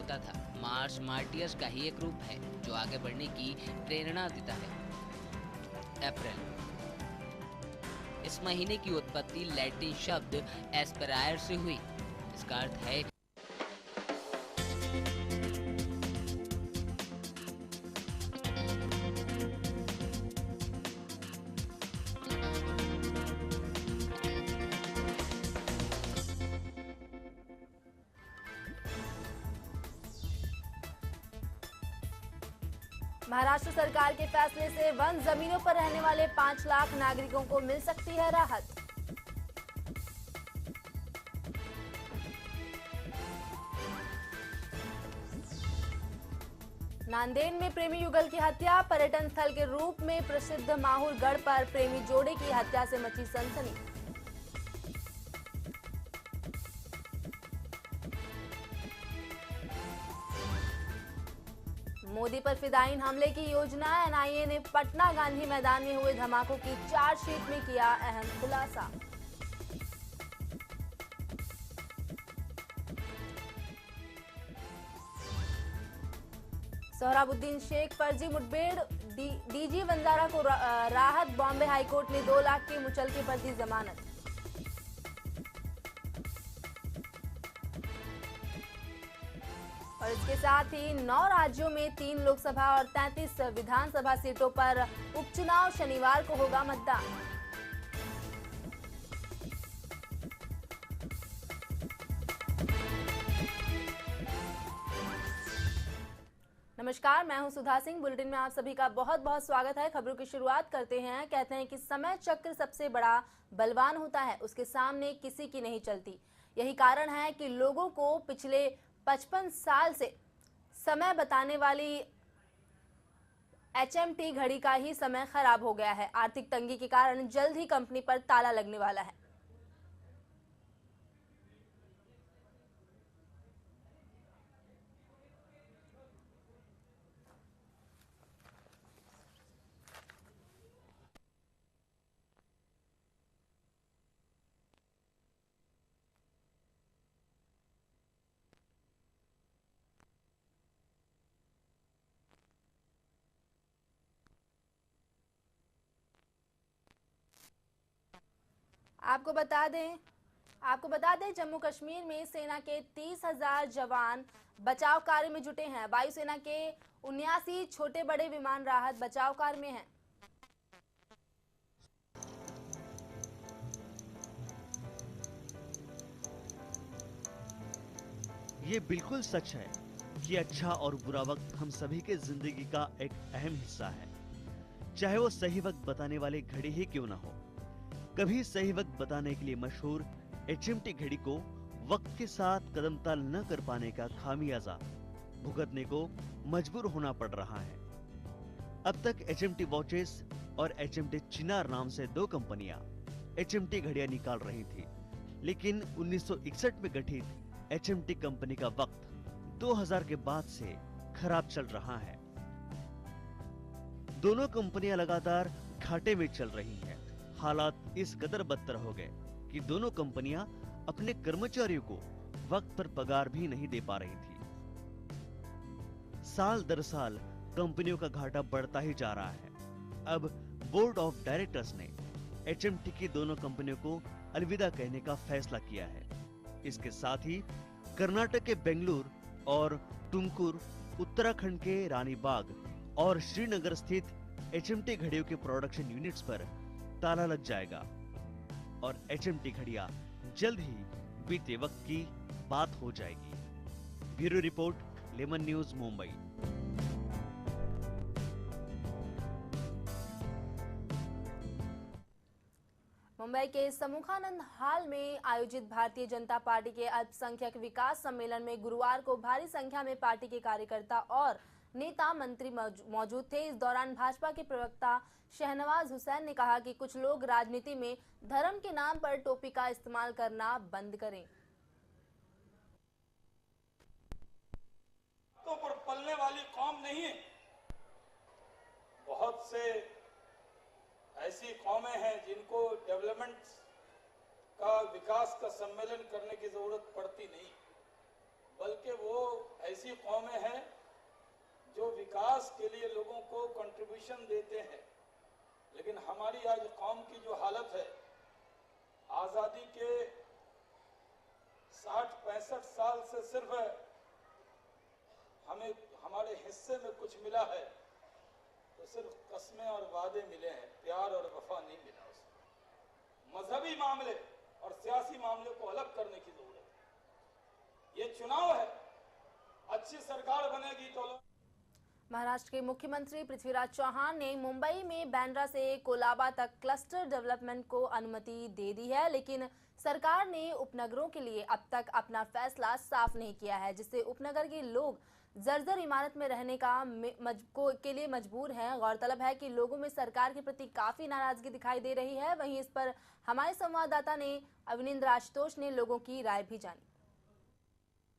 होता था। मार्च मार्टियर्स का ही एक रूप है जो आगे बढ़ने की प्रेरणा देता है। अप्रैल, इस महीने की उत्पत्ति लैटिन शब्द एस्पेरायर से हुई। इसका अर्थ है महाराष्ट्र सरकार के फैसले से वन जमीनों पर रहने वाले 5 लाख नागरिकों को मिल सकती है राहत। नांदेड़ में प्रेमी युगल की हत्या, पर्यटन स्थल के रूप में प्रसिद्ध माहुर गढ़ पर प्रेमी जोड़े की हत्या से मची सनसनी। मोदी पर फिदायीन हमले की योजना, एनआईए ने पटना गांधी मैदान में हुए धमाकों की चार्जशीट में किया अहम खुलासा। सोहराबुद्दीन शेख फर्जी मुठभेड़, डीजी वंजारा को राहत, बॉम्बे हाईकोर्ट ने 2 लाख के मुचलके पर दी जमानत। और इसके साथ ही 9 राज्यों में 3 लोकसभा और 33 विधानसभा सीटों पर उपचुनाव, शनिवार को होगा मतदान। नमस्कार, मैं हूं सुधा सिंह। बुलेटिन में आप सभी का बहुत बहुत स्वागत है। खबरों की शुरुआत करते हैं। कहते हैं कि समय चक्र सबसे बड़ा बलवान होता है, उसके सामने किसी की नहीं चलती। यही कारण है कि लोगों को पिछले 55 साल से समय बताने वाली एचएमटी घड़ी का ही समय खराब हो गया है। आर्थिक तंगी के कारण जल्द ही कंपनी पर ताला लगने वाला है। आपको बता दें जम्मू कश्मीर में सेना के 30,000 जवान बचाव कार्य में जुटे हैं। वायुसेना के 79 छोटे बड़े विमान राहत बचाव कार्य में हैं। ये बिल्कुल सच है कि अच्छा और बुरा वक्त हम सभी के जिंदगी का एक अहम हिस्सा है, चाहे वो सही वक्त बताने वाली घड़ी ही क्यों ना हो। कभी सही वक्त बताने के लिए मशहूर एचएमटी घड़ी को वक्त के साथ कदम ताल न कर पाने का खामियाजा भुगतने को मजबूर होना पड़ रहा है। अब तक एचएमटी वॉचेस और एचएमटी चिनार नाम से 2 कंपनियां एचएमटी घड़ियां निकाल रही थी, लेकिन 1961 में गठित एचएमटी कंपनी का वक्त 2000 के बाद से खराब चल रहा है। दोनों कंपनियां लगातार घाटे में चल रही हैं। हालात इस कदर बदतर हो गए कि दोनों कंपनियां अपने कर्मचारियों को वक्त पर पगार भी नहीं दे पा रही थी। साल दर साल कंपनियों का घाटा बढ़ता ही जा रहा है। अब बोर्ड ऑफ डायरेक्टर्स ने एचएमटी की दोनों कंपनियों को अलविदा कहने का फैसला किया है। इसके साथ ही कर्नाटक के बेंगलुरु और टुमकुर, उत्तराखंड के रानीबाग और श्रीनगर स्थित एचएमटी घड़ियों के प्रोडक्शन यूनिट्स पर ताला लग जाएगा और एचएमटी घड़ियां जल्द ही बीते वक्त की बात हो जाएगी। Bureau report, lemon news, Mumbai. Mumbai के सम्मुखानंद हॉल में आयोजित भारतीय जनता पार्टी के अल्पसंख्यक विकास सम्मेलन में गुरुवार को भारी संख्या में पार्टी के कार्यकर्ता और नेता मंत्री मौजूद थे। इस दौरान भाजपा के प्रवक्ता शहनवाज हुसैन ने कहा कि कुछ लोग राजनीति में धर्म के नाम पर टोपी का इस्तेमाल करना बंद करें। तो पर पलने वाली कौम नहीं है। बहुत से ऐसी कौमें हैं जिनको डेवलपमेंट का, विकास का सम्मेलन करने की जरूरत पड़ती नहीं, बल्कि वो ऐसी विकास के लिए लोगों को कंट्रीब्यूशन देते हैं, लेकिन हमारी आज कौम की जो हालत है, आजादी के 60-65 साल से सिर्फ हमें हमारे हिस्से में कुछ मिला है तो सिर्फ कस्में और वादे मिले हैं, प्यार और वफा नहीं मिला। उसमें मजहबी मामले और सियासी मामले को अलग करने की जरूरत है। ये चुनाव है, अच्छी सरकार बनेगी तो महाराष्ट्र के मुख्यमंत्री पृथ्वीराज चौहान ने मुंबई में बांद्रा से कोलाबा तक क्लस्टर डेवलपमेंट को अनुमति दे दी है, लेकिन सरकार ने उपनगरों के लिए अब तक अपना फैसला साफ नहीं किया है, जिससे उपनगर के लोग जर्जर इमारत में रहने के लिए मजबूर हैं। गौरतलब है कि लोगों में सरकार के प्रति काफी नाराजगी दिखाई दे रही है। वहीं इस पर हमारे संवाददाता ने अविनिंद्र आशुतोष ने लोगों की राय भी जानी।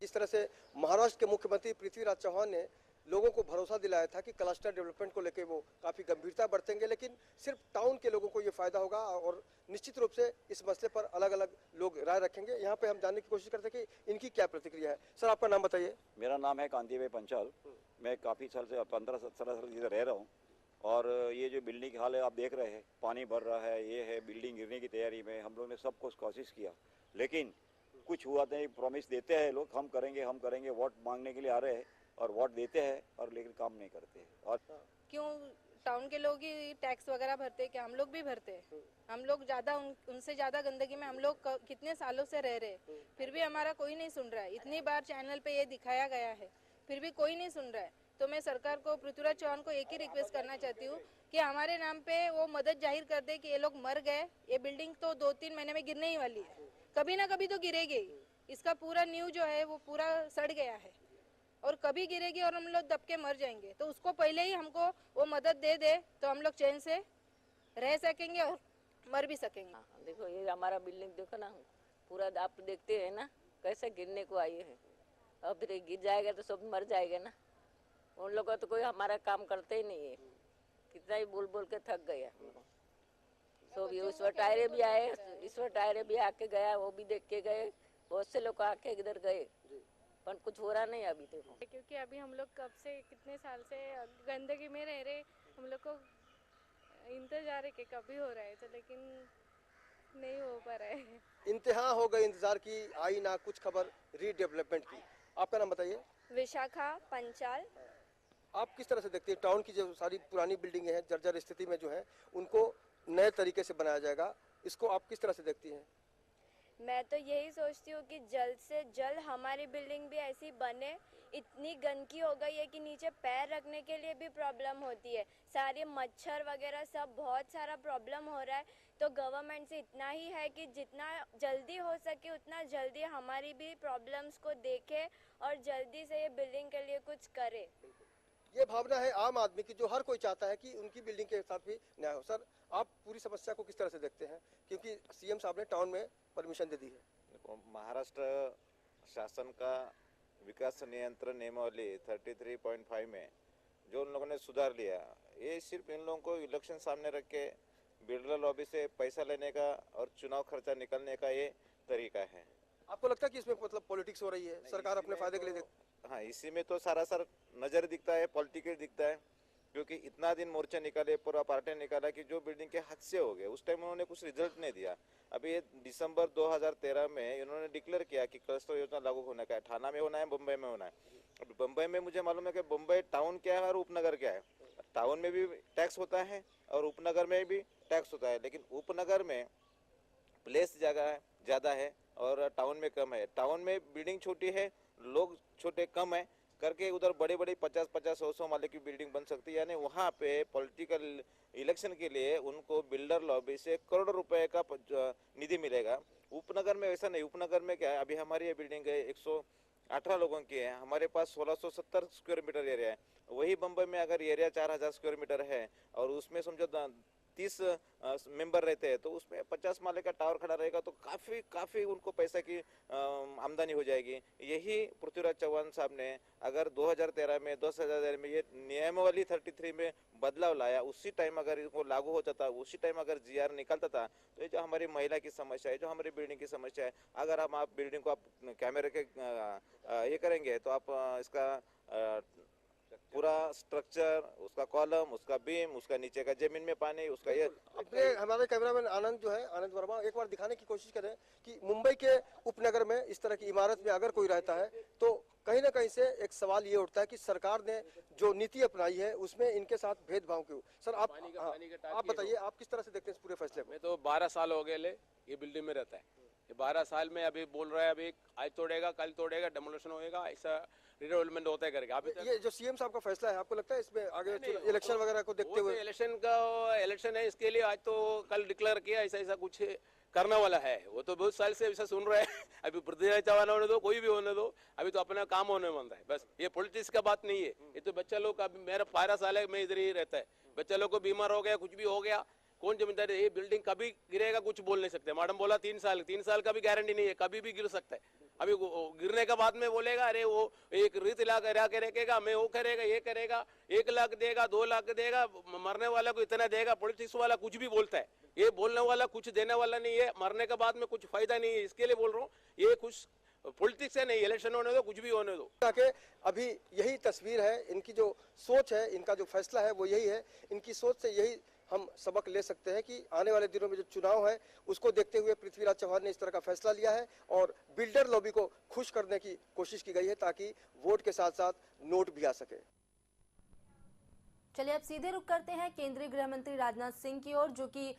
जिस तरह से महाराष्ट्र के मुख्यमंत्री पृथ्वीराज चौहान ने लोगों को भरोसा दिलाया था कि क्लस्टर डेवलपमेंट को लेकर वो काफी गंभीरता बरतेंगे, लेकिन सिर्फ टाउन के लोगों को ये फायदा होगा और निश्चित रूप से इस मसले पर अलग अलग लोग राय रखेंगे। यहाँ पे हम जानने की कोशिश करते हैं कि इनकी क्या प्रतिक्रिया है। सर, आपका नाम बताइए। मेरा नाम है कांति भाई पंचाल। मैं काफ़ी साल से 15-17 साल इधर रह रहा हूँ और ये जो बिल्डिंग की हाल है आप देख रहे हैं, पानी भर रहा है, ये है बिल्डिंग गिरने की तैयारी में। हम लोग ने सब कुछ कोशिश किया लेकिन कुछ हुआ नहीं। प्रॉमिस देते हैं लोग, हम करेंगे, वोट मांगने के लिए आ रहे हैं और वोट देते हैं और लेकिन काम नहीं करते। और क्यों टाउन के लोग ही टैक्स वगैरह भरते हैं, क्या हम लोग भी भरते हैं? हम लोग ज़्यादा उनसे ज़्यादा गंदगी में हम लोग कितने सालों से रह रहे हैं, फिर भी हमारा कोई नहीं सुन रहा है। इतनी बार चैनल पे ये दिखाया गया है, फिर भी कोई नहीं सुन रहा है। तो मैं सरकार को, पृथ्वीराज चौहान को एक ही रिक्वेस्ट करना चाहती हूँ कि हमारे नाम पे वो मदद जाहिर कर दे कि ये लोग मर गए। ये बिल्डिंग तो 2-3 महीने में गिरने ही वाली है, कभी ना कभी तो गिरेगी। इसका पूरा न्यू जो है वो पूरा सड़ गया है और कभी गिरेगी और हम लोग दब के मर जाएंगे। तो उसको पहले ही हमको वो मदद दे दे तो हम लोग चैन से रह सकेंगे और मर भी सकेंगे। देखो ये हमारा बिल्डिंग देखो ना, पूरा आप देखते हैं ना कैसे गिरने को आई है। अब फिर गिर जाएगा तो सब मर जाएगा ना। उन लोगों तो कोई हमारा काम करते ही नहीं है, कितना ही बोल बोल के थक गया। सब ये इस टायरे भी आए, इस टायरे भी आके गया, वो भी देख के गए, बहुत से लोग आके इधर गए पर कुछ हो रहा नहीं अभी देखो। क्योंकि अभी हम लोग कब से कितने साल से गंदगी में रह रहे, हम लोग को इंतजार है कि कभी हो रहा है तो, लेकिन नहीं हो पा रहा है। इंतहा हो गई इंतजार की, आई ना कुछ खबर रीडेवलपमेंट की। आपका नाम बताइए। विशाखा पंचाल। आप किस तरह से देखती है टाउन की जो सारी पुरानी बिल्डिंगें हैं जर्जर स्थिति में जो है उनको नए तरीके से बनाया जाएगा, इसको आप किस तरह से देखती हैं? मैं तो यही सोचती हूँ कि जल्द से जल्द हमारी बिल्डिंग भी ऐसी बने। इतनी गंदगी हो गई है कि नीचे पैर रखने के लिए भी प्रॉब्लम होती है, सारे मच्छर वगैरह सब बहुत सारा प्रॉब्लम हो रहा है। तो गवर्नमेंट से इतना ही है कि जितना जल्दी हो सके उतना जल्दी हमारी भी प्रॉब्लम्स को देखे और जल्दी से ये बिल्डिंग के लिए कुछ करे। ये भावना है आम आदमी की, जो हर कोई चाहता है कि उनकी बिल्डिंग के साथ भी न्याय हो। सर, आप पूरी समस्या को किस तरह से देखते हैं, क्योंकि सीएम साहब ने टाउन में परमिशन दे दी है? महाराष्ट्र शासन का विकास नियंत्रण नियमावली 33.5 में जो उन लोगों ने सुधार लिया, ये सिर्फ इन लोगों को इलेक्शन सामने रख के बिल्डर लॉबी से पैसा लेने का और चुनाव खर्चा निकलने का ये तरीका है। आपको लगता है कि इसमें मतलब पॉलिटिक्स हो रही है, सरकार अपने फायदे के लिए हाँ, इसी में तो सारा नजर दिखता है, पॉलिटिकल दिखता है। क्योंकि इतना दिन मोर्चा निकाले, पूरा पार्टी निकाला कि जो बिल्डिंग के हद से हो गए, उस टाइम उन्होंने कुछ रिजल्ट नहीं दिया। अभी ये दिसंबर 2013 में इन्होंने डिक्लेयर किया कि क्लस्टर योजना लागू होने का है, थाना में होना है, मुंबई में होना है। अब मुंबई में मुझे मालूम है कि मुंबई टाउन क्या है और उपनगर क्या है। टाउन में भी टैक्स होता है और उपनगर में भी टैक्स होता है, लेकिन उपनगर में प्लेस जगह ज़्यादा है और टाउन में कम है। टाउन में बिल्डिंग छोटी है, लोग छोटे कम है करके उधर बड़े बड़े 50-50, 100 माले की बिल्डिंग बन सकती है। यानी वहाँ पे पॉलिटिकल इलेक्शन के लिए उनको बिल्डर लॉबी से करोड़ों रुपए का निधि मिलेगा। उपनगर में वैसा नहीं। उपनगर में क्या है, अभी हमारी ये बिल्डिंग है 118 लोगों की है, हमारे पास 1670 स्क्वायर मीटर एरिया है। वही बम्बई में अगर एरिया 4000 स्क्वायर मीटर है और उसमें समझो 30 मेंबर रहते हैं, तो उसमें 50 माले का टावर खड़ा रहेगा तो काफ़ी उनको पैसा की आमदनी हो जाएगी। यही पृथ्वीराज चौहान साहब ने अगर 2013 में 10,000 में ये नियमावली 33 में बदलाव लाया, उसी टाइम अगर इनको लागू होता था, उसी टाइम अगर GR निकलता था, तो ये जो हमारी महिला की समस्या है, जो हमारी बिल्डिंग की समस्या है, अगर हम आप बिल्डिंग को आप कैमरे के ये करेंगे तो आप इसका पूरा स्ट्रक्चर, उसका कॉलम, उसका बीम, उसका नीचे का जमीन में पानी, उसका ये अपने हमारे कैमरामैन आनंद जो है, आनंद वर्मा, एक बार दिखाने की कोशिश करें कि मुंबई के उपनगर में इस तरह की इमारत में अगर कोई रहता है तो कहीं ना कहीं से एक सवाल ये उठता है कि सरकार ने जो नीति अपनाई है उसमें इनके साथ भेदभाव क्यों। सर आप बताइए, आप किस तरह से देखते हैं इस पूरे फैसले को? मैं तो 12 साल हो गए ले ये बिल्डिंग में रहता है। ये 12 साल में अभी बोल रहा है अभी आज तोड़ेगा, कल तोड़ेगा, डेमोलिशन होएगा, ऐसा रिडेवलपमेंट होता है करके। अभी ये जो सीएम साहब का फैसला है, आपको लगता है इसमें आगे इलेक्शन वगैरह को देखते हुए? इलेक्शन है, इसके लिए आज तो कल डिक्लेयर किया ऐसा ऐसा कुछ करने वाला है। वो तो बहुत साल से ऐसा सुन रहे हैं। अभी पृथ्वीराज चौहान होने दो, कोई भी होने दो, अभी तो अपना काम होने मन रहा है बस। ये पॉलिटिक्स का बात नहीं है, ये तो बच्चा लोग का। मेरा 12 साल है, मैं इधर ही रहता है। बच्चा लोग को बीमार हो गया, कुछ भी हो गया, कौन जिम्मेदारी? ये बिल्डिंग कभी गिरेगा कुछ बोल नहीं सकते। मैडम बोला 3 साल का भी गारंटी नहीं है, कभी भी गिर सकता है। अभी गिरने के बाद में बोलेगा अरे वो एक रीत ला के रखेगा, मैं वो करेगा, ये करेगा, 1 लाख देगा, 2 लाख देगा, मरने वाला को इतना देगा। पॉलिटिक्स वाला कुछ भी बोलता है, ये बोलने वाला कुछ देने वाला नहीं है। मरने के बाद में कुछ फायदा नहीं है, इसके लिए बोल रहा हूँ। ये कुछ पॉलिटिक्स है नहीं, इलेक्शन होने दो, कुछ भी होने दो। अभी यही तस्वीर है, इनकी जो सोच है, इनका जो फैसला है वो यही है। इनकी सोच से यही हम सबक ले सकते हैं कि आने वाले दिनों में जो चुनाव है उसको देखते हुए पृथ्वीराज चौहान ने इस तरह का फैसला लिया है और बिल्डर लॉबी को खुश करने की कोशिश की गई है ताकि वोट के साथ साथ नोट भी आ सके। चलिए अब सीधे रुख करते हैं केंद्रीय गृह मंत्री राजनाथ सिंह की ओर, जो कि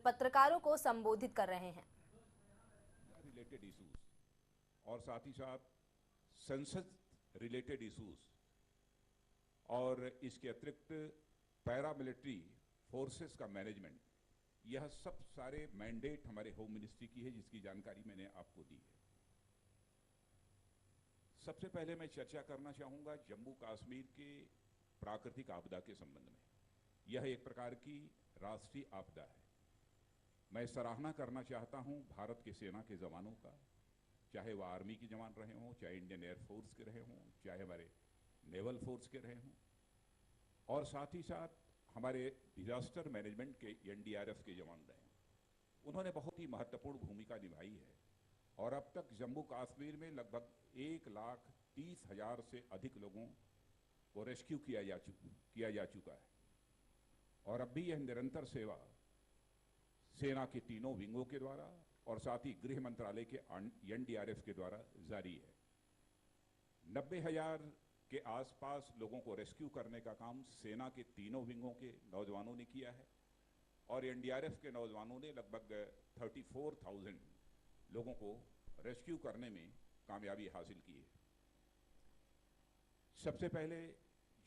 पत्रकारों को संबोधित कर रहे हैं। रिलेटेड इश्यूज और साथ ही साथ संसद रिलेटेड इश्यूज और इसके अतिरिक्त पैरामिलिट्री फोर्सेस का मैनेजमेंट, यह सब सारे मैंडेट हमारे होम मिनिस्ट्री की है, जिसकी जानकारी मैंने आपको दी है। सबसे पहले मैं चर्चा करना चाहूंगा जम्मू कश्मीर के प्राकृतिक आपदा के संबंध में। यह एक प्रकार की राष्ट्रीय आपदा है। मैं सराहना करना चाहता हूं भारत के सेना के जवानों का, चाहे वह आर्मी के जवान रहे हों, चाहे इंडियन एयरफोर्स के रहे हों, चाहे हमारे नेवल फोर्स के रहे हों, और साथ ही साथ हमारे डिजास्टर मैनेजमेंट के एनडीआरएफ के जवान रहे। उन्होंने बहुत ही महत्वपूर्ण भूमिका निभाई है और अब तक जम्मू कश्मीर में लगभग 1,30,000 से अधिक लोगों को रेस्क्यू किया जा चुका है। और अब भी यह निरंतर सेवा सेना के तीनों विंगों के द्वारा और साथ ही गृह मंत्रालय के एनडीआरएफ के द्वारा जारी है। 90,000 के आसपास लोगों को रेस्क्यू करने का काम सेना के तीनों विंगों के नौजवानों ने किया है और एनडीआरएफ के नौजवानों ने लगभग 34,000 लोगों को रेस्क्यू करने में कामयाबी हासिल की है। सबसे पहले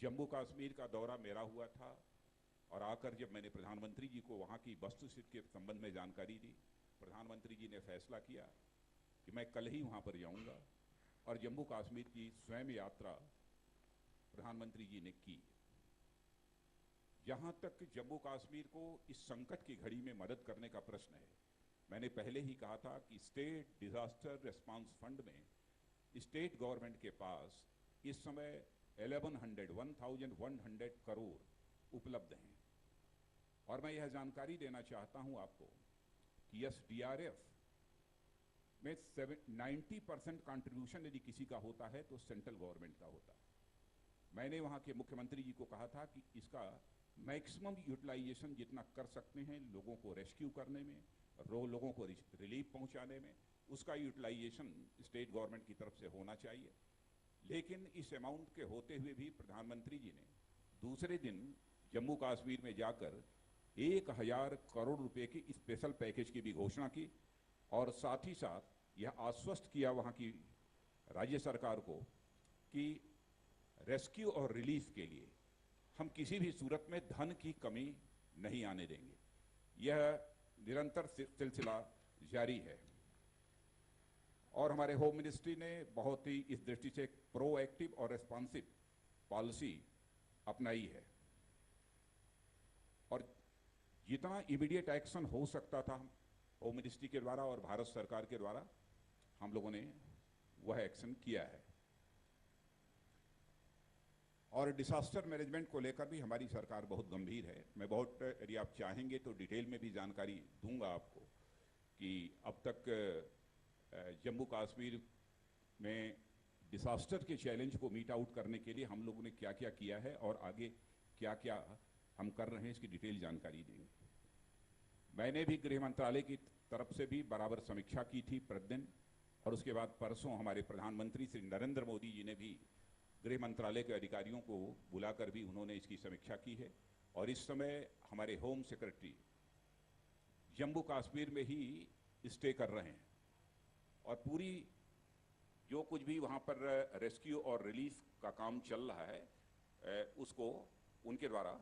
जम्मू कश्मीर का दौरा मेरा हुआ था और आकर जब मैंने प्रधानमंत्री जी को वहाँ की वस्तुस्थिति के संबंध में जानकारी दी, प्रधानमंत्री जी ने फैसला किया कि मैं कल ही वहाँ पर जाऊँगा और जम्मू कश्मीर की स्वयं यात्रा प्रधानमंत्री जी ने की। जहां तक जम्मू कश्मीर को इस संकट की घड़ी में मदद करने का प्रश्न है, मैंने पहले ही कहा था कि स्टेट डिजास्टर रिस्पांस फंड में स्टेट गवर्नमेंट के पास इस समय 1100 करोड़ उपलब्ध हैं। और मैं यह जानकारी देना चाहता हूं आपको कि एसडीआरएफ में 90% कंट्रीब्यूशन यदि किसी का होता है तो सेंट्रल गवर्नमेंट का होता है। मैंने वहाँ के मुख्यमंत्री जी को कहा था कि इसका मैक्सिमम यूटिलाइजेशन जितना कर सकते हैं लोगों को रेस्क्यू करने में, लोगों को रिलीफ पहुँचाने में, उसका यूटिलाइजेशन स्टेट गवर्नमेंट की तरफ से होना चाहिए। लेकिन इस अमाउंट के होते हुए भी प्रधानमंत्री जी ने दूसरे दिन जम्मू कश्मीर में जाकर 1,000 करोड़ रुपए की स्पेशल पैकेज की भी घोषणा की और साथ ही साथ यह आश्वस्त किया वहाँ की राज्य सरकार को कि रेस्क्यू और रिलीफ के लिए हम किसी भी सूरत में धन की कमी नहीं आने देंगे। यह निरंतर सिलसिला जारी है और हमारे होम मिनिस्ट्री ने बहुत ही इस दृष्टि से प्रोएक्टिव और रेस्पॉन्सिव पॉलिसी अपनाई है और जितना इमीडिएट एक्शन हो सकता था होम मिनिस्ट्री के द्वारा और भारत सरकार के द्वारा हम लोगों ने वह एक्शन किया है। और डिसास्टर मैनेजमेंट को लेकर भी हमारी सरकार बहुत गंभीर है। मैं बहुत, यदि आप चाहेंगे तो डिटेल में भी जानकारी दूंगा आपको कि अब तक जम्मू कश्मीर में डिसास्टर के चैलेंज को मीट आउट करने के लिए हम लोगों ने क्या क्या किया है और आगे क्या क्या हम कर रहे हैं, इसकी डिटेल जानकारी देंगे। मैंने भी गृह मंत्रालय की तरफ से भी बराबर समीक्षा की थी प्रतिदिन, और उसके बाद परसों हमारे प्रधानमंत्री श्री नरेंद्र मोदी जी ने भी गृह मंत्रालय के अधिकारियों को बुलाकर भी उन्होंने इसकी समीक्षा की है। और इस समय हमारे होम सेक्रेटरी जम्मू कश्मीर में ही स्टे कर रहे हैं और पूरी जो कुछ भी वहाँ पर रेस्क्यू और रिलीफ का काम चल रहा है उसको उनके द्वारा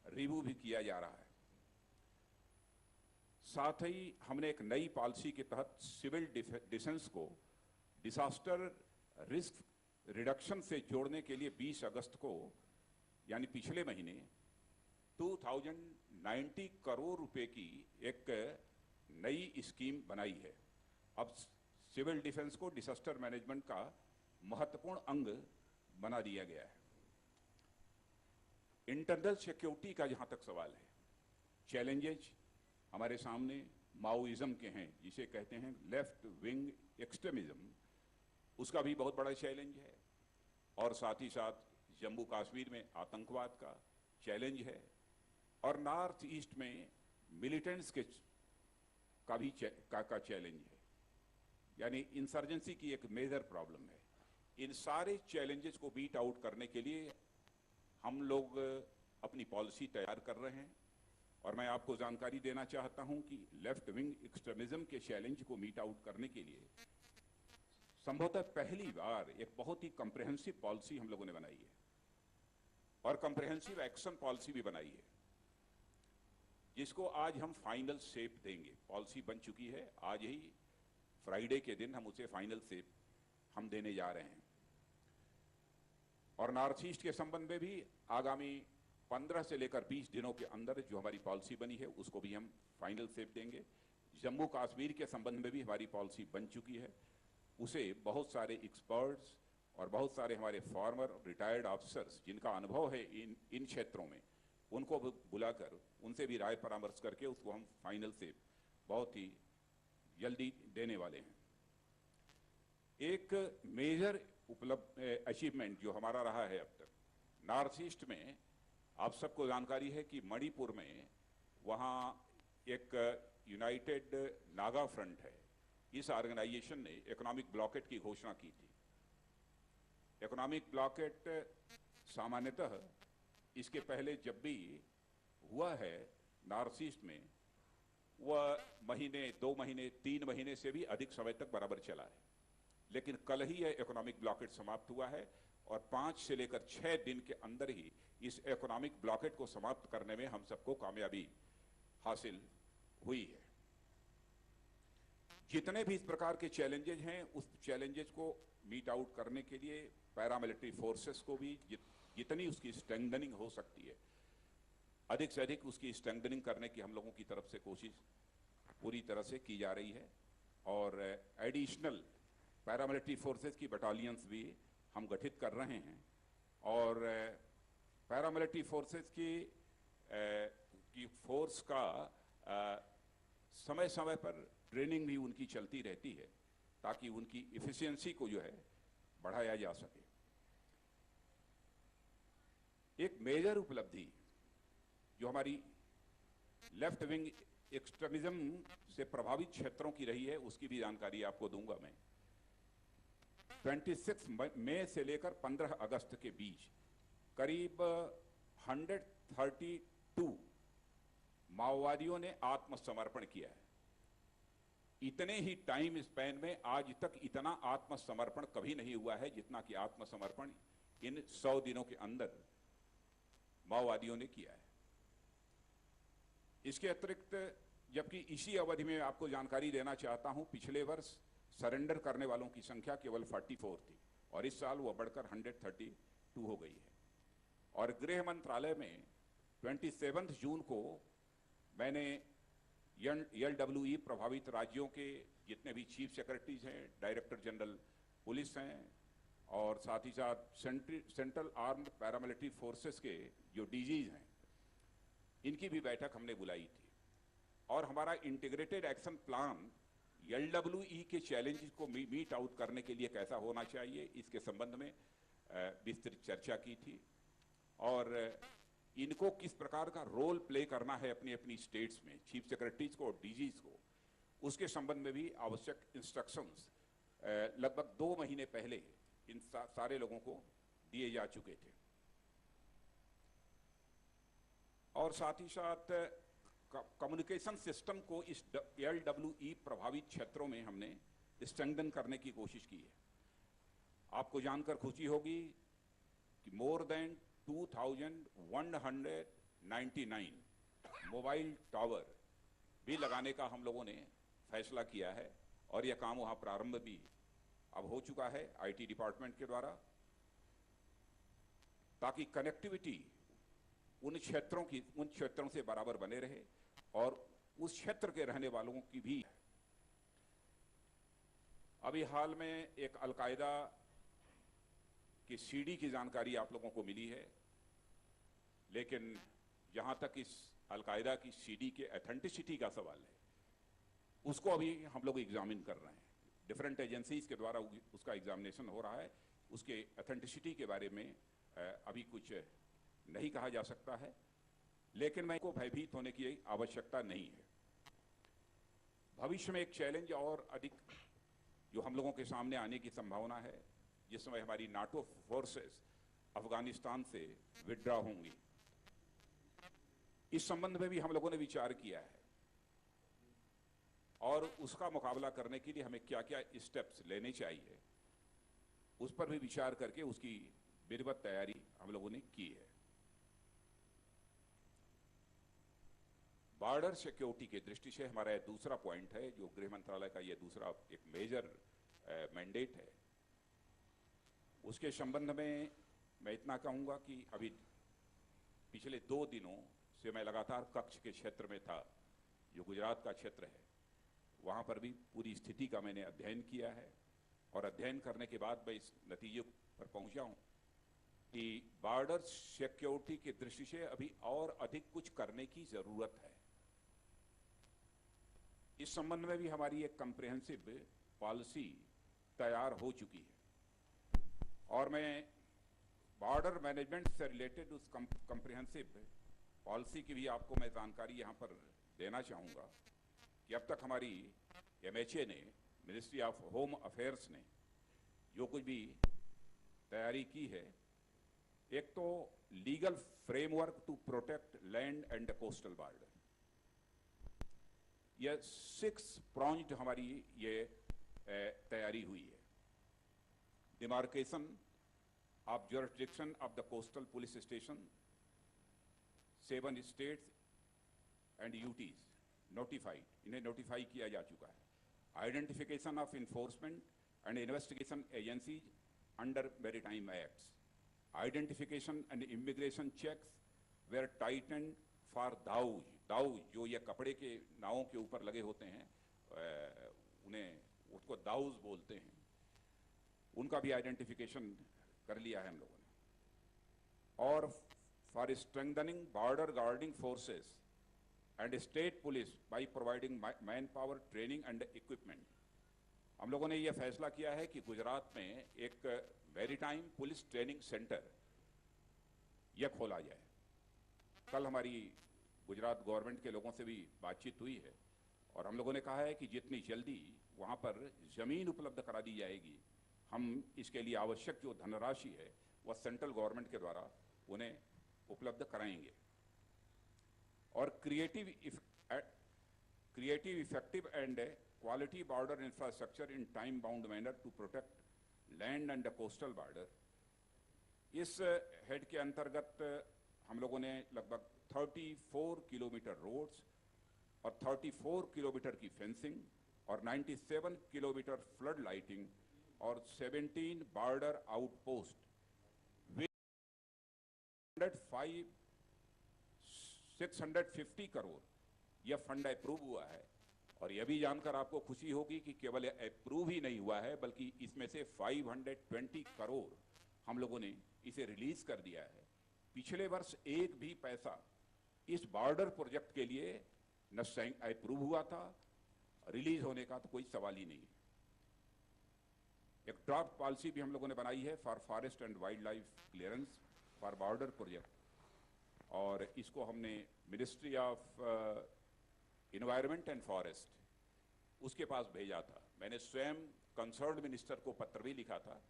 रिव्यू भी किया जा रहा है। साथ ही हमने एक नई पॉलिसी के तहत सिविल डिफेंस को डिसास्टर रिस्क रिडक्शन से जोड़ने के लिए 20 अगस्त को यानी पिछले महीने 2090 करोड़ रुपए की एक नई स्कीम बनाई है। अब सिविल डिफेंस को डिसास्टर मैनेजमेंट का महत्वपूर्ण अंग बना दिया गया है। इंटरनल सिक्योरिटी का जहां तक सवाल है, चैलेंजेस हमारे सामने माओइज्म के हैं, जिसे कहते हैं लेफ्ट विंग एक्सट्रीमिज्म, उसका भी बहुत बड़ा चैलेंज है। और साथ ही साथ जम्मू कश्मीर में आतंकवाद का चैलेंज है और नॉर्थ ईस्ट में मिलिटेंट्स के का भी चैलेंज है, यानी इंसर्जेंसी की एक मेजर प्रॉब्लम है। इन सारे चैलेंजेस को बीट आउट करने के लिए हम लोग अपनी पॉलिसी तैयार कर रहे हैं। और मैं आपको जानकारी देना चाहता हूं कि लेफ्ट विंग एक्सट्रीमिज्म के चैलेंज को मीट आउट करने के लिए संभवतः पहली बार एक बहुत ही कॉम्प्रिहेंसिव पॉलिसी हम लोगों ने बनाई है और कॉम्प्रिहेंसिव एक्शन पॉलिसी भी बनाई है, जिसको आज हम फाइनल शेप देंगे। पॉलिसी बन चुकी है, आज ही फ्राइडे के दिन हम उसे फाइनल शेप हम देने जा रहे हैं। और नॉर्थ ईस्ट के संबंध में भी आगामी 15 से लेकर 20 दिनों के अंदर जो हमारी पॉलिसी बनी है उसको भी हम फाइनल शेप देंगे। जम्मू कश्मीर के संबंध में भी हमारी पॉलिसी बन चुकी है, उसे बहुत सारे एक्सपर्ट्स और बहुत सारे हमारे फॉर्मर रिटायर्ड ऑफिसर्स जिनका अनुभव है इन क्षेत्रों में, उनको बुलाकर उनसे भी राय परामर्श करके उसको हम फाइनल शेप बहुत ही जल्दी देने वाले हैं। एक मेजर अचीवमेंट जो हमारा रहा है अब तक नॉर्थ ईस्ट में, आप सबको जानकारी है कि मणिपुर में वहाँ एक यूनाइटेड नागा फ्रंट है। इस ऑर्गेनाइजेशन ने इकोनॉमिक ब्लॉकेट की घोषणा की थी। इकोनॉमिक ब्लॉकेट सामान्यतः इसके पहले जब भी हुआ है नॉर्थ ईस्ट में, वह महीने, 2 महीने, 3 महीने से भी अधिक समय तक बराबर चला है। लेकिन कल ही यह इकोनॉमिक ब्लॉकेट समाप्त हुआ है और 5 से लेकर 6 दिन के अंदर ही इस इकोनॉमिक ब्लॉकेट को समाप्त करने में हम सबको कामयाबी हासिल हुई है। जितने भी इस प्रकार के चैलेंजेस हैं, उस चैलेंजेस को मीट आउट करने के लिए पैरामिलिट्री फोर्सेस को भी जितनी उसकी स्ट्रेंथनिंग हो सकती है, अधिक से अधिक उसकी स्ट्रेंथनिंग करने की हम लोगों की तरफ से कोशिश पूरी तरह से की जा रही है। और एडिशनल पैरामिलिट्री फोर्सेस की बटालियंस भी हम गठित कर रहे हैं और पैरामिलिट्री फोर्सेस की फोर्स का समय समय पर ट्रेनिंग भी उनकी चलती रहती है ताकि उनकी इफिशियंसी को जो है बढ़ाया जा सके। एक मेजर उपलब्धि जो हमारी लेफ्ट विंग एक्सट्रीमिज्म से प्रभावित क्षेत्रों की रही है, उसकी भी जानकारी आपको दूंगा मैं। 26 मई से लेकर 15 अगस्त के बीच करीब 132 माओवादियों ने आत्मसमर्पण किया है। इतने ही टाइम स्पैन में आज तक इतना आत्मसमर्पण कभी नहीं हुआ है जितना कि आत्मसमर्पण इन 100 दिनों के अंदर माओवादियों ने किया है। इसके अतिरिक्त, जबकि इसी अवधि में आपको जानकारी देना चाहता हूं, पिछले वर्ष सरेंडर करने वालों की संख्या केवल 44 थी और इस साल वह बढ़कर 132 हो गई है। और गृह मंत्रालय में 27 जून को मैंने LWE प्रभावित राज्यों के जितने भी चीफ सेक्रेटरीज हैं, डायरेक्टर जनरल पुलिस हैं और साथ ही साथ सेंट्रल आर्म्ड पैरामिलिट्री फोर्सेस के जो DGs हैं, इनकी भी बैठक हमने बुलाई थी। और हमारा इंटीग्रेटेड एक्शन प्लान LWE के चैलेंजेस को मीट आउट करने के लिए कैसा होना चाहिए, इसके संबंध में विस्तृत चर्चा की थी और इनको किस प्रकार का रोल प्ले करना है अपनी अपनी स्टेट्स में, चीफ सेक्रेटरीज को और डीजीज को, उसके संबंध में भी आवश्यक इंस्ट्रक्शंस लगभग 2 महीने पहले इन सारे लोगों को दिए जा चुके थे। और साथ ही साथ कम्युनिकेशन सिस्टम को इस LWE प्रभावित क्षेत्रों में हमने स्ट्रेंथन करने की कोशिश की है। आपको जानकर खुशी होगी कि मोर देन 2199 मोबाइल टावर भी लगाने का हम लोगों ने फैसला किया है और यह काम वहां प्रारंभ भी अब हो चुका है IT डिपार्टमेंट के द्वारा, ताकि कनेक्टिविटी उन क्षेत्रों से बराबर बने रहे और उस क्षेत्र के रहने वालों की भी। अभी हाल में एक अलकायदा की CD की जानकारी आप लोगों को मिली है, लेकिन जहां तक इस अलकायदा की CD के ऑथेंटिसिटी का सवाल है, उसको अभी हम लोग एग्जामिन कर रहे हैं। डिफरेंट एजेंसीज के द्वारा उसका एग्जामिनेशन हो रहा है। उसके ऑथेंटिसिटी के बारे में अभी कुछ नहीं कहा जा सकता है, लेकिन मैं को भयभीत होने की आवश्यकता नहीं है। भविष्य में एक चैलेंज और अधिक जो हम लोगों के सामने आने की संभावना है, जिस समय हमारी NATO फोर्सेस अफगानिस्तान से विड्रॉ होंगी, इस संबंध में भी हम लोगों ने विचार किया है और उसका मुकाबला करने के लिए हमें क्या क्या स्टेप्स लेने चाहिए, उस पर भी विचार करके उसकी विधिवत तैयारी हम लोगों ने की है। बॉर्डर सिक्योरिटी की दृष्टि से हमारा दूसरा पॉइंट है, जो गृह मंत्रालय का यह दूसरा एक मेजर मैंडेट है। उसके संबंध में मैं इतना कहूंगा कि अभी पिछले 2 दिनों से मैं लगातार कच्छ के क्षेत्र में था, जो गुजरात का क्षेत्र है। वहां पर भी पूरी स्थिति का मैंने अध्ययन किया है और अध्ययन करने के बाद मैं इस नतीजे पर पहुंचा हूं कि बॉर्डर सिक्योरिटी की दृष्टि से अभी और अधिक कुछ करने की जरूरत है। इस संबंध में भी हमारी एक कॉम्प्रिहेंसिव पॉलिसी तैयार हो चुकी है और मैं बॉर्डर मैनेजमेंट से रिलेटेड उस कॉम्प्रिहेंसिव पॉलिसी की भी आपको मैं जानकारी यहां पर देना चाहूंगा कि अब तक हमारी MHA ने, मिनिस्ट्री ऑफ होम अफेयर्स ने जो कुछ भी तैयारी की है, एक तो legal framework to protect land and coastal border, यह 6 प्रॉन्ज्ड हमारी ये तैयारी हुई है। Demarcation of jurisdiction of the coastal police station, 7 states and UTs notified, इन्हें नोटिफाई किया जा चुका है। Identification of enforcement and investigation agencies under maritime acts, identification and immigration checks were tightened for those, जो ये कपड़े के नावों के ऊपर लगे होते हैं, उन्हें उसको दाउज बोलते हैं, उनका भी आइडेंटिफिकेशन कर लिया है हम लोगों ने। और for strengthening border guarding forces and state police by providing man power, training and equipment, हम लोगों ने यह फैसला किया है कि गुजरात में एक मैरीटाइम पुलिस ट्रेनिंग सेंटर यह खोला जाए। कल हमारी गुजरात गवर्नमेंट के लोगों से भी बातचीत हुई है और हम लोगों ने कहा है कि जितनी जल्दी वहां पर जमीन उपलब्ध करा दी जाएगी, हम इसके लिए आवश्यक जो धनराशि है वह सेंट्रल गवर्नमेंट के द्वारा उन्हें उपलब्ध कराएंगे। और creative, effective and quality border infrastructure in time bound manner to protect land and coastal border, इस हेड के अंतर्गत हम लोगों ने लगभग 34 किलोमीटर रोड्स और 34 किलोमीटर की फेंसिंग और 97 किलोमीटर फ्लड लाइटिंग और 17 बॉर्डर आउटपोस्ट विद 650 करोड़ यह फंड अप्रूव हुआ है। और यह भी जानकर आपको खुशी होगी कि केवल अप्रूव ही नहीं हुआ है, बल्कि इसमें से 520 करोड़ हम लोगों ने इसे रिलीज कर दिया है। पिछले वर्ष एक भी पैसा इस बॉर्डर प्रोजेक्ट के लिए न अप्रूव हुआ था रिलीज होने का तो कोई सवाल ही नहीं है। एक ड्राफ्ट पॉलिसी भी हम लोगों ने बनाई है for forest and wild life clearance for border project, और इसको हमने ministry of environment and forest उसके पास भेजा था। मैंने स्वयं कंसर्न्ड मिनिस्टर को पत्र भी लिखा था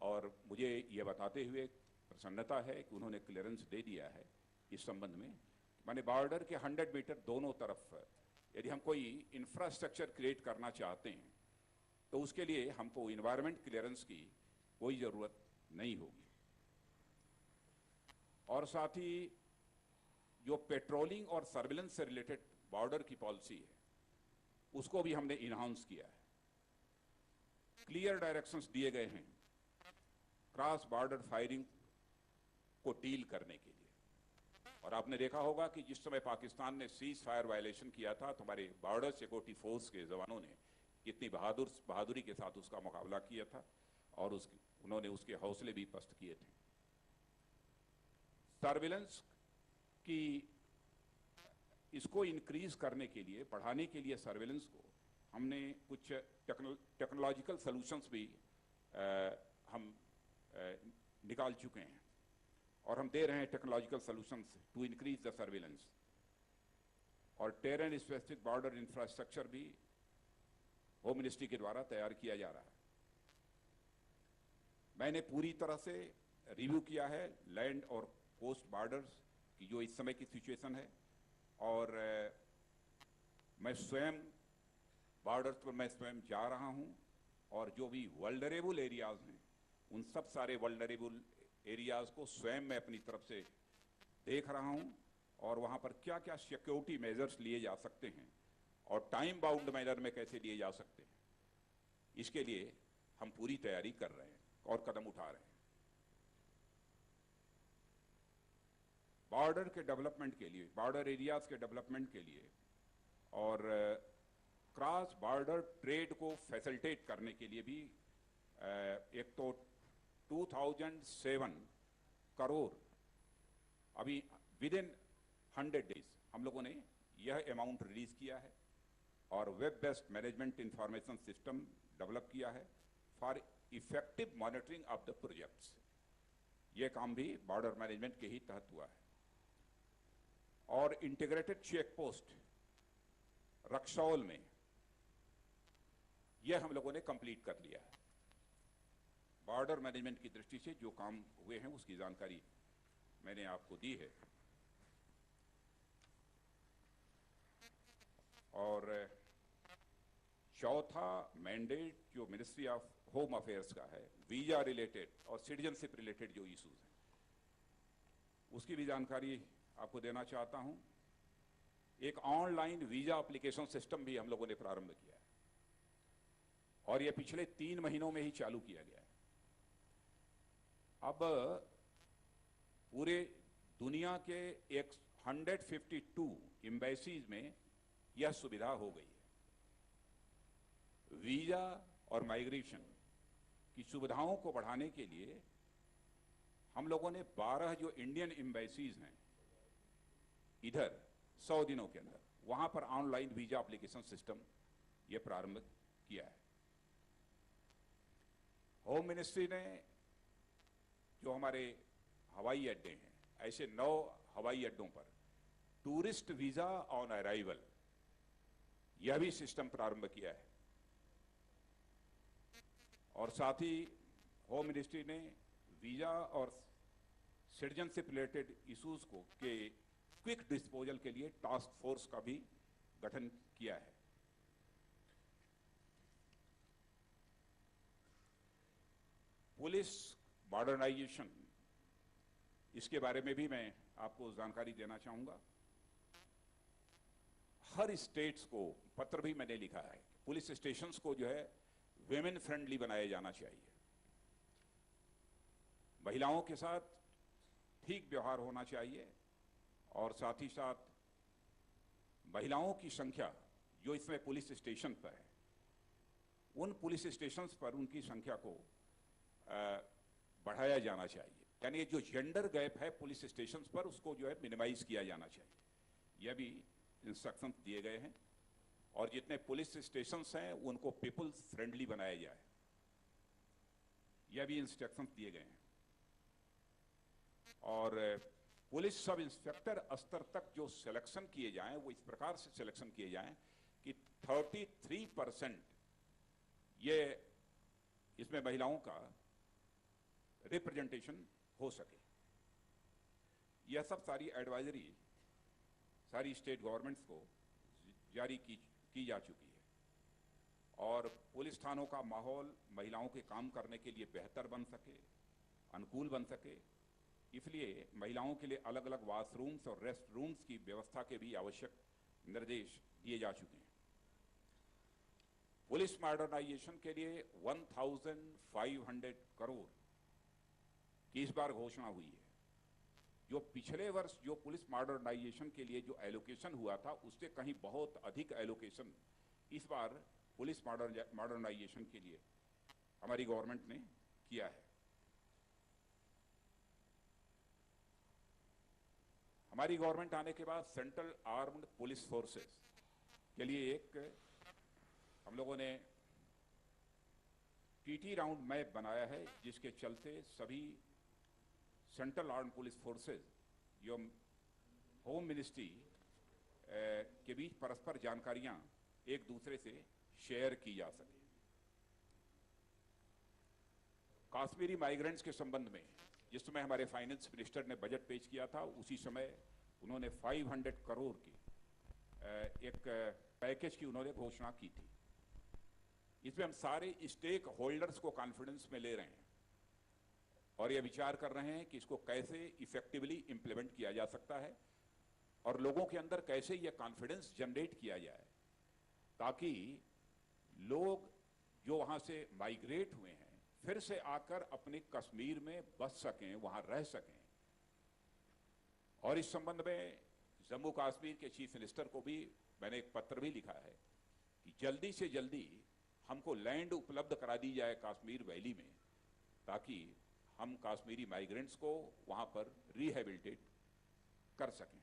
और मुझे ये बताते हुए प्रसन्नता है कि उन्होंने क्लियरेंस दे दिया है इस संबंध में। माने बॉर्डर के 100 मीटर दोनों तरफ यदि हम कोई इंफ्रास्ट्रक्चर क्रिएट करना चाहते हैं तो उसके लिए हमको इन्वायरमेंट क्लियरेंस की कोई ज़रूरत नहीं होगी। और साथ ही जो पेट्रोलिंग और सर्विलेंस से रिलेटेड बॉर्डर की पॉलिसी है उसको भी हमने इनहांस किया है। क्लियर डायरेक्शंस दिए गए हैं क्रॉस बॉर्डर फायरिंग को डील करने के लिए। और आपने देखा होगा कि जिस समय पाकिस्तान ने सीज फायर वायलेशन किया था तो हमारे बॉर्डर सिक्योरिटी फोर्स के जवानों ने कितनी बहादुरी के साथ उसका मुकाबला किया था और उन्होंने उसके हौसले भी पस्त किए थे। सर्विलेंस की इसको इंक्रीज करने के लिए, बढ़ाने के लिए सर्विलेंस को हमने कुछ टेक्नोलॉजिकल सॉल्यूशंस भी हम निकाल चुके हैं और हम दे रहे हैं technological solutions to increase the surveillance. और टेरेन स्पेसिफिक बॉर्डर इंफ्रास्ट्रक्चर भी होम मिनिस्ट्री के द्वारा तैयार किया जा रहा है। मैंने पूरी तरह से रिव्यू किया है लैंड और कोस्ट बॉर्डर्स की जो इस समय की सिचुएशन है, और मैं स्वयं बॉर्डर्स पर मैं स्वयं जा रहा हूं और जो भी वल्नरेबल एरियाज हैं उन सब सारे वल्नरेबल एरियाज को स्वयं मैं अपनी तरफ से देख रहा हूं और वहां पर क्या क्या सिक्योरिटी मेजर्स लिए जा सकते हैं और टाइम बाउंड मैनर में कैसे लिए जा सकते हैं, इसके लिए हम पूरी तैयारी कर रहे हैं और कदम उठा रहे हैं। बॉर्डर के डेवलपमेंट के लिए, बॉर्डर एरियाज के डेवलपमेंट के लिए और क्रॉस बॉर्डर ट्रेड को फैसिलिटेट करने के लिए भी एक तो 2007 करोड़ अभी विद इन 100 डेज हम लोगों ने यह अमाउंट रिलीज किया है और web based management information system develop किया है for effective monitoring of the projects. यह काम भी बॉर्डर मैनेजमेंट के ही तहत हुआ है। और इंटीग्रेटेड चेक पोस्ट रक्सौल में यह हम लोगों ने कंप्लीट कर लिया है। बॉर्डर मैनेजमेंट की दृष्टि से जो काम हुए हैं उसकी जानकारी मैंने आपको दी है। और चौथा मैंडेट जो मिनिस्ट्री ऑफ होम अफेयर्स का है, वीजा रिलेटेड और सिटीजनशिप रिलेटेड जो इश्यूज हैं उसकी भी जानकारी आपको देना चाहता हूं। एक ऑनलाइन वीजा एप्लीकेशन सिस्टम भी हम लोगों ने प्रारंभ किया है और यह पिछले 3 महीनों में ही चालू किया गया है। अब पूरे दुनिया के 152 एम्बेसीज में यह सुविधा हो गई है। वीजा और माइग्रेशन की सुविधाओं को बढ़ाने के लिए हम लोगों ने 12 जो इंडियन एम्बेसीज हैं इधर 100 दिनों के अंदर वहां पर ऑनलाइन वीजा एप्लीकेशन सिस्टम यह प्रारंभ किया है। होम मिनिस्ट्री ने जो हमारे हवाई अड्डे हैं, ऐसे 9 हवाई अड्डों पर टूरिस्ट वीजा ऑन अराइवल यह भी सिस्टम प्रारंभ किया है। और साथ ही होम मिनिस्ट्री ने वीजा और सिटीजनशिप रिलेटेड इश्यूज को के क्विक डिस्पोजल के लिए टास्क फोर्स का भी गठन किया है। पुलिस मॉडर्नाइजेशन, इसके बारे में भी मैं आपको जानकारी देना चाहूंगा। हर स्टेट्स को पत्र भी मैंने लिखा है, पुलिस स्टेशंस को जो है वेमेन फ्रेंडली बनाया जाना चाहिए। महिलाओं के साथ ठीक व्यवहार होना चाहिए और साथ ही साथ महिलाओं की संख्या जो इसमें पुलिस स्टेशन पर है, उन पुलिस स्टेशंस पर उनकी संख्या को बढ़ाया जाना चाहिए। यानी जो जेंडर गैप है पुलिस स्टेशंस पर उसको जो है मिनिमाइज किया जाना चाहिए। यह भी इंस्ट्रक्शंस दिए गए हैं। और जितने पुलिस स्टेशंस हैं उनको पीपल्स फ्रेंडली बनाया जाए, यह भी इंस्ट्रक्शंस दिए गए हैं। और पुलिस सब इंस्पेक्टर स्तर तक जो सिलेक्शन किए जाएं वो इस प्रकार से सिलेक्शन किए जाएं कि 33% ये इसमें महिलाओं का रिप्रेजेंटेशन हो सके। यह सब सारी एडवाइजरी सारी स्टेट गवर्नमेंट्स को जारी की जा चुकी है और पुलिस थानों का माहौल महिलाओं के काम करने के लिए बेहतर बन सके, अनुकूल बन सके, इसलिए महिलाओं के लिए अलग अलग वॉशरूम्स और रेस्ट रूम्स की व्यवस्था के भी आवश्यक निर्देश दिए जा चुके हैं। पुलिस मॉडर्नाइजेशन के लिए 1500 करोड़ की इस बार घोषणा हुई है। जो पिछले वर्ष जो पुलिस मॉडर्नाइजेशन के लिए जो एलोकेशन हुआ था उससे कहीं बहुत अधिक एलोकेशन इस बार पुलिस मॉडर्नाइजेशन के लिए हमारी गवर्नमेंट ने किया है। हमारी गवर्नमेंट आने के बाद सेंट्रल आर्म्ड पुलिस फोर्सेस के लिए एक हम लोगों ने टीटी राउंड मैप बनाया है, जिसके चलते सभी सेंट्रल आर्म्ड पुलिस फोर्सेस जो होम मिनिस्ट्री के बीच परस्पर जानकारियां एक दूसरे से शेयर की जा सके। कश्मीरी माइग्रेंट्स के संबंध में जिस समय हमारे फाइनेंस मिनिस्टर ने बजट पेश किया था उसी समय उन्होंने 500 करोड़ की एक पैकेज की उन्होंने घोषणा की थी। इसमें हम सारे स्टेक होल्डर्स को कॉन्फिडेंस में ले रहे हैं और यह विचार कर रहे हैं कि इसको कैसे इफेक्टिवली इंप्लीमेंट किया जा सकता है और लोगों के अंदर कैसे यह कॉन्फिडेंस जनरेट किया जाए ताकि लोग जो वहां से माइग्रेट हुए हैं फिर से आकर अपने कश्मीर में बस सकें, वहां रह सकें। और इस संबंध में जम्मू कश्मीर के चीफ मिनिस्टर को भी मैंने एक पत्र भी लिखा है कि जल्दी से जल्दी हमको लैंड उपलब्ध करा दी जाए कश्मीर वैली में ताकि हम कश्मीरी माइग्रेंट्स को वहां पर रिहेबिलिटेट कर सकें।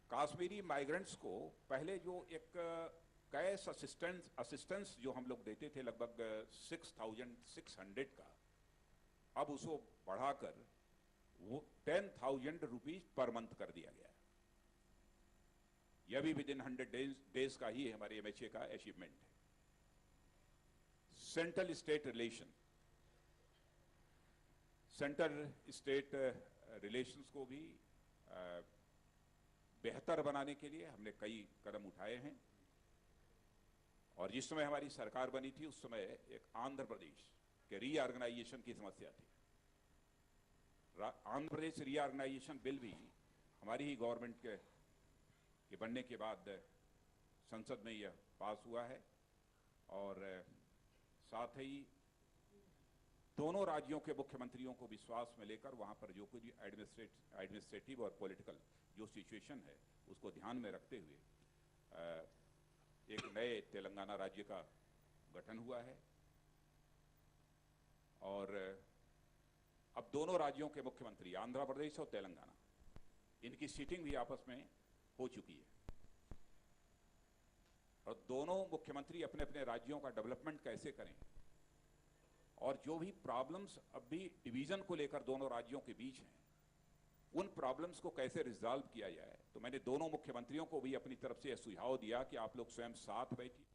कश्मीरी माइग्रेंट्स को पहले जो एक कैश असिस्टेंस जो हम लोग देते थे लगभग 6,600 का, अब उसको बढ़ाकर वो 10,000 रुपीज पर मंथ कर दिया गया है। यह भी विदिन 100 डेज का ही हमारे एमएचए का अचीवमेंट है। सेंट्रल स्टेट रिलेशंस को भी बेहतर बनाने के लिए हमने कई कदम उठाए हैं और जिस समय हमारी सरकार बनी थी उस समय एक आंध्र प्रदेश के रीऑर्गेनाइजेशन की समस्या थी। आंध्र प्रदेश रीऑर्गेनाइजेशन बिल भी हमारी ही गवर्नमेंट के बनने के बाद संसद में यह पास हुआ है और साथ ही दोनों राज्यों के मुख्यमंत्रियों को विश्वास में लेकर वहां पर जो कुछ एडमिनिस्ट्रेटिव और पॉलिटिकल जो सिचुएशन है उसको ध्यान में रखते हुए एक नए तेलंगाना राज्य का गठन हुआ है और अब दोनों राज्यों के मुख्यमंत्री आंध्र प्रदेश और तेलंगाना इनकी सीटिंग भी आपस में हो चुकी है और दोनों मुख्यमंत्री अपने अपने राज्यों का डेवलपमेंट कैसे करें और जो भी प्रॉब्लम्स अभी डिवीजन को लेकर दोनों राज्यों के बीच हैं उन प्रॉब्लम्स को कैसे रिजॉल्व किया जाए। तो मैंने दोनों मुख्यमंत्रियों को भी अपनी तरफ से यह सुझाव दिया कि आप लोग स्वयं साथ बैठिए।